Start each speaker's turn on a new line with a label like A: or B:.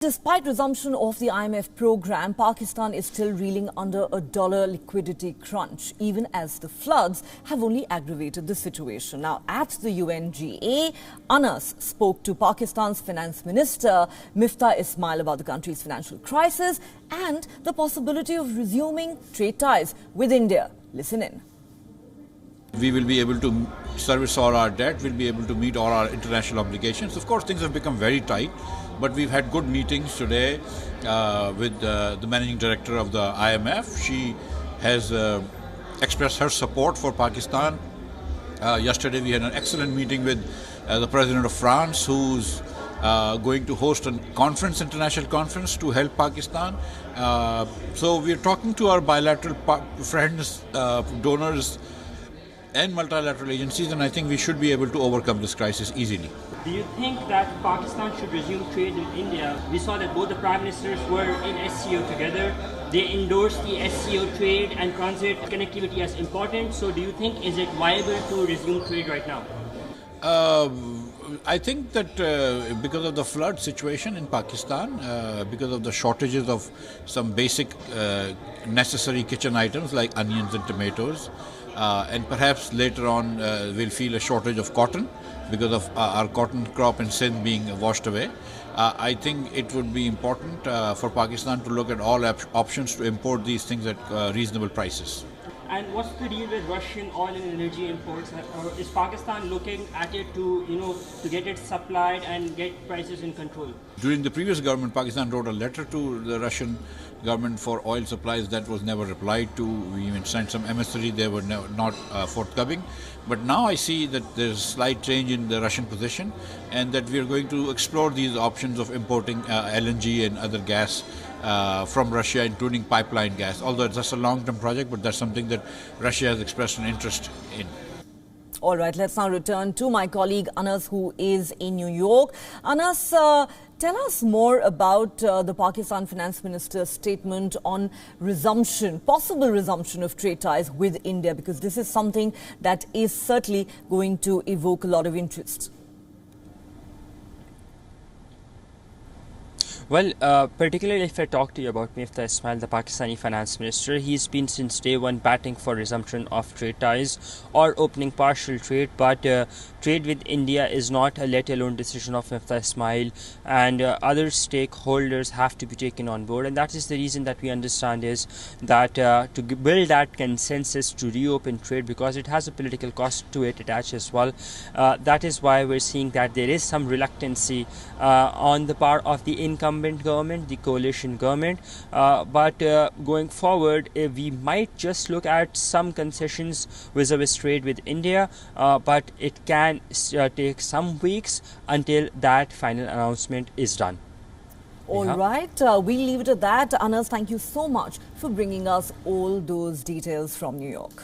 A: Despite resumption of the IMF program, Pakistan is still reeling under a dollar liquidity crunch, even as the floods have only aggravated the situation. Now, at the UNGA, Anas spoke to Pakistan's Finance Minister Miftah Ismail about the country's financial crisis and the possibility of resuming trade ties with India. Listen in.
B: We will be able to service all our debt, we'll be able to meet all our international obligations. Of course, things have become very tight, but we've had good meetings today with the managing director of the IMF. She has expressed her support for Pakistan. Yesterday we had an excellent meeting with the president of France, who's going to host a conference, international conference, to help Pakistan. So we're talking to our bilateral friends, donors, and multilateral agencies, and I think we should be able to overcome this crisis easily.
C: Do you think that Pakistan should resume trade with India? We saw that both the prime ministers were in SCO together. They endorsed the SCO trade and transit connectivity as important. So do you think, is it viable to resume trade right now?
B: I think that because of the flood situation in Pakistan, because of the shortages of some basic necessary kitchen items like onions and tomatoes, and perhaps later on we'll feel a shortage of cotton because of our cotton crop in Sindh being washed away. I think it would be important for Pakistan to look at all options to import these things at reasonable prices.
C: And what's the deal with Russian oil and energy imports? Is Pakistan looking at it to get it supplied and get prices in control?
B: During the previous government, Pakistan wrote a letter to the Russian government for oil supplies that was never replied to. We even sent some emissary, they were not forthcoming. But now I see that there's a slight change in the Russian position, and that we are going to explore these options of importing LNG and other gas from Russia, including pipeline gas. Although it's just a long-term project, but that's something that Russia has expressed an interest in.
A: All right, let's now return to my colleague Anas, who is in New York. Anas, tell us more about the Pakistan Finance Minister's statement on possible resumption of trade ties with India, because this is something that is certainly going to evoke a lot of interest.
D: Well, particularly if I talk to you about Miftah Ismail, the Pakistani finance minister, he's been since day one batting for resumption of trade ties or opening partial trade, but trade with India is not a let alone decision of Miftah Ismail, and other stakeholders have to be taken on board, and that is the reason that we understand is that to build that consensus to reopen trade, because it has a political cost to it attached as well. That is why we're seeing that there is some reluctancy on the part of the incumbent government, the coalition government, but going forward we might just look at some concessions vis-a-vis trade with India, but it can take some weeks until that final announcement is done.
A: All right, we'll leave it at that. Anas, thank you so much for bringing us all those details from New York.